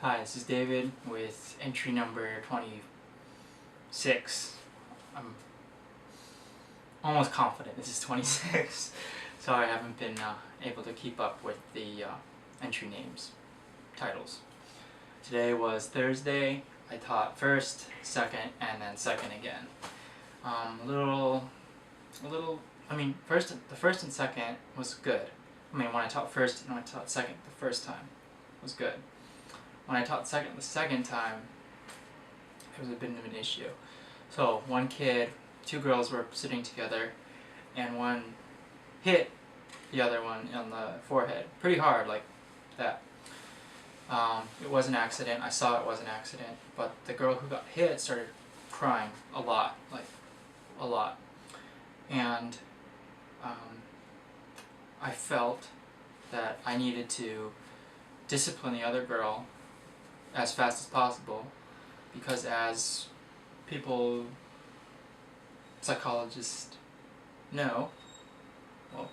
Hi, this is David with entry number 26. I'm almost confident this is 26. Sorry, I haven't been able to keep up with the entry names, titles. Today was Thursday. I taught first, second, and then second again. The first and second was good. When I taught first and when I taught second the first time was good. When I taught second the second time, it was a bit of an issue. So two girls were sitting together, and one hit the other one on the forehead pretty hard, like that. It was an accident. I saw it was an accident, but the girl who got hit started crying a lot, and I felt that I needed to discipline the other girl as fast as possible, because as people, psychologists know, well,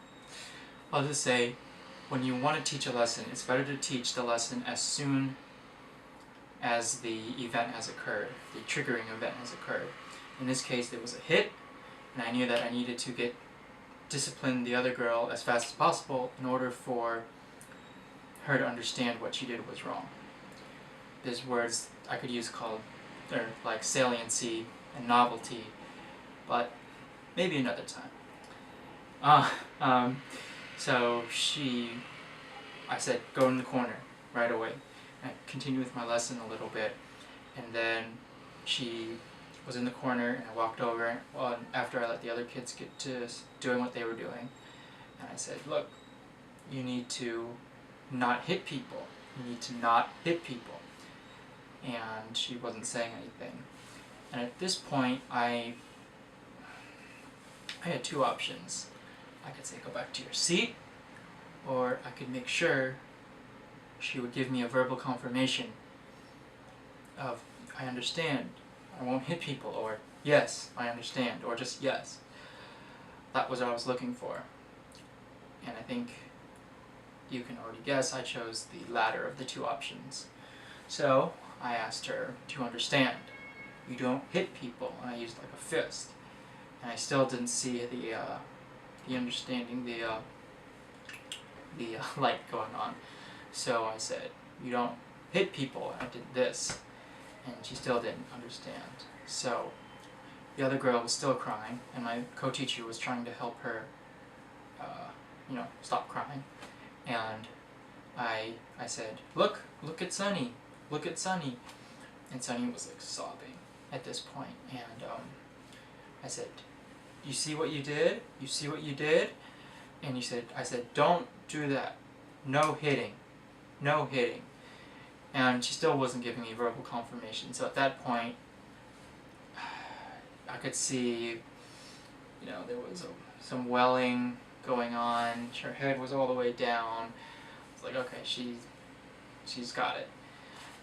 I'll just say, when you want to teach a lesson, it's better to teach the lesson as soon as the event has occurred, the triggering event has occurred. In this case, there was a hit, and I knew that I needed to discipline the other girl as fast as possible in order for her to understand what she did was wrong. There's words I could use like saliency and novelty, but maybe another time. So I said, go in the corner right away. I continued with my lesson a little bit, and then she was in the corner, and I walked over after I let the other kids get to doing what they were doing, and I said, look, you need to not hit people. You need to not hit people. And she wasn't saying anything. And at this point, I had two options. I could say, go back to your seat, or I could make sure she would give me a verbal confirmation of, I understand, I won't hit people, or yes, I understand, or just yes. That was what I was looking for. And I think you can already guess I chose the latter of the two options. So I asked her to understand. You don't hit people, and I used like a fist. And I still didn't see the understanding, the light going on. So I said, you don't hit people, and I did this. And she still didn't understand. So the other girl was still crying, and my co-teacher was trying to help her, stop crying. And I said, look at Sunny. Look at Sunny. And Sunny was like sobbing at this point. And I said, you see what you did? You see what you did? And I said, don't do that. No hitting. No hitting. And she still wasn't giving me verbal confirmation. So at that point, I could see, there was some welling going on. Her head was all the way down. I was like, okay, she's got it.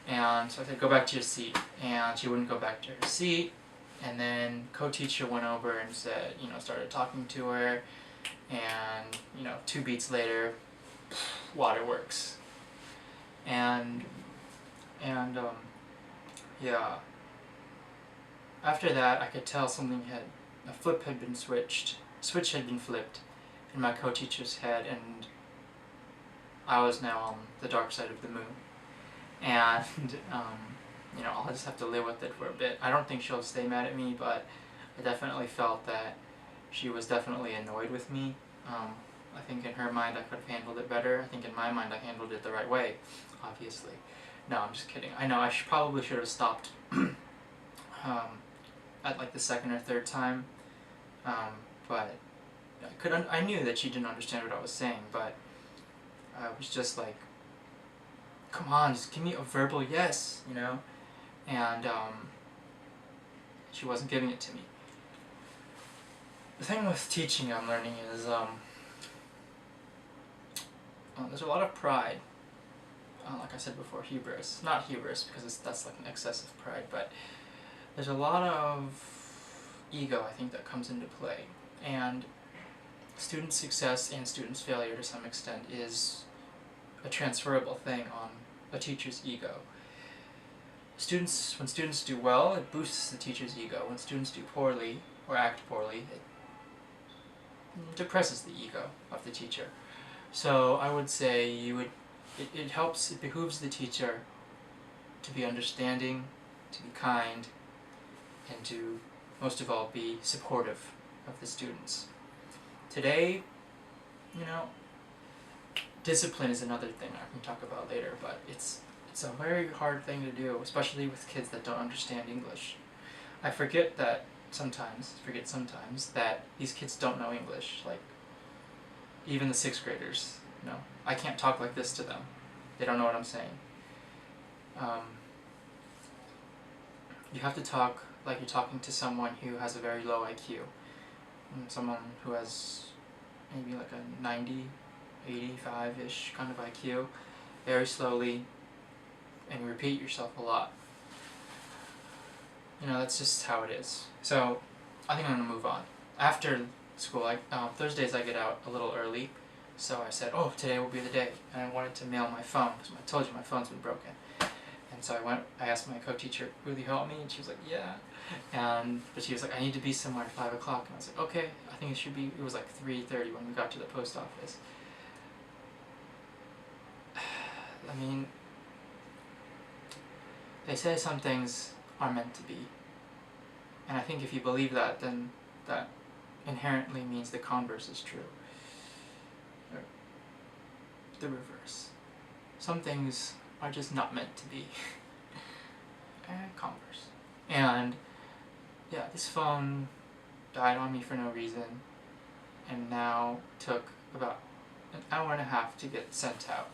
And so I said, go back to your seat. And she wouldn't go back to her seat. And then co-teacher went over and said, started talking to her. And, 2 beats later, waterworks. And after that, I could tell switch had been flipped in my co-teacher's head, and I was now on the dark side of the moon. And, I'll just have to live with it for a bit. I don't think she'll stay mad at me, but I definitely felt that she was definitely annoyed with me. I think in her mind I could have handled it better. I think in my mind I handled it the right way, obviously. No, I'm just kidding. I know I probably should have stopped at like the second or third time, but I knew that she didn't understand what I was saying, but I was just like, come on, just give me a verbal yes, and she wasn't giving it to me. The thing with teaching I'm learning is there's a lot of pride. Like I said before, hubris. Not hubris, because that's like an excessive pride, but there's a lot of ego, I think, that comes into play. And student success and student's failure to some extent is a transferable thing on a teacher's ego. when students do well, it boosts the teacher's ego. When students do poorly or act poorly, it depresses the ego of the teacher. So I would say it behooves the teacher to be understanding, to be kind, and to, most of all, be supportive of the students. Today, discipline is another thing I can talk about later, but it's a very hard thing to do, especially with kids that don't understand English. I forget sometimes that these kids don't know English, like even the 6th graders, I can't talk like this to them. They don't know what I'm saying. You have to talk like you're talking to someone who has a very low IQ. Someone who has maybe like a 90, 85-ish kind of IQ, very slowly, and repeat yourself a lot. That's just how it is. So I think I'm going to move on. After school, Thursdays I get out a little early, so I said, today will be the day. And I wanted to mail my phone, because I told you my phone's been broken. And so I asked my co-teacher, will you help me? And she was like, yeah. But she was like, I need to be somewhere at 5 o'clock. And I was like, okay. I think it was like 3:30 when we got to the post office. I mean, they say some things are meant to be. And I think if you believe that, then that inherently means the converse is true. Or the reverse. Some things are just not meant to be. And converse. And yeah, this phone died on me for no reason, and now took about an hour and a half to get sent out.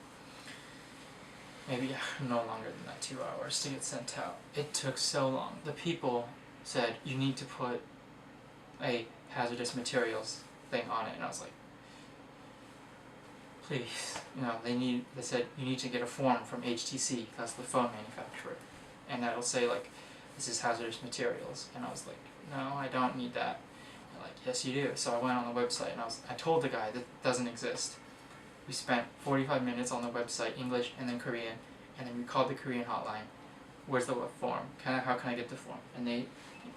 Maybe no longer than that, 2 hours to get sent out. It took so long. The people said, you need to put a hazardous materials thing on it, and I was like, please, they said you need to get a form from HTC, that's the phone manufacturer, and that'll say like, this is hazardous materials, and I was like, no, I don't need that. They're like, yes you do. So I went on the website and I told the guy that doesn't exist. We spent 45 minutes on the website, English and then Korean, and then we called the Korean hotline. Where's the form? How can I get the form? And the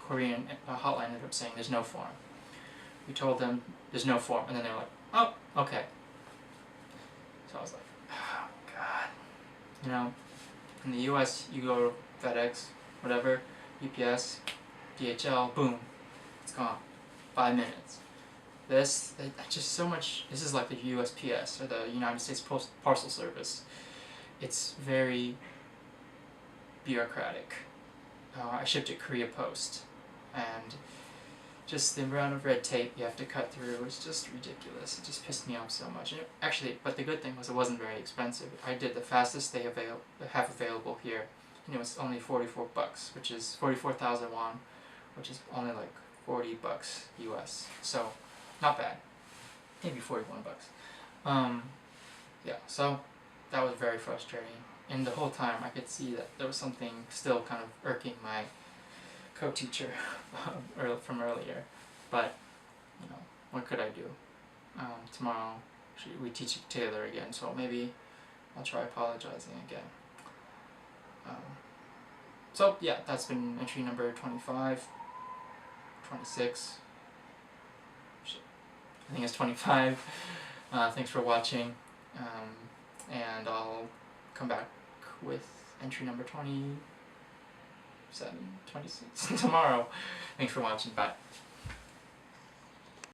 Korean hotline ended up saying there's no form. We told them there's no form, and then they were like, oh, okay. So I was like, oh God. In the US, you go to FedEx, whatever, UPS, DHL, boom, it's gone. 5 minutes. This is like the USPS, or the United States Parcel Service. It's very bureaucratic. I shipped it Korea Post, and just the amount of red tape you have to cut through is just ridiculous. It just pissed me off so much. But the good thing was it wasn't very expensive. I did the fastest they have available here, and it was only $44, which is 44,000 won, which is only like $40 US. So not bad. Maybe 41 bucks. Yeah, so that was very frustrating. And the whole time I could see that there was something still kind of irking my co-teacher from earlier. But, what could I do? Tomorrow we teach Taylor again, so maybe I'll try apologizing again. So yeah, that's been entry number 25, 26. I think it's 25. Thanks for watching, and I'll come back with entry number 27, 26 tomorrow. Thanks for watching. Bye.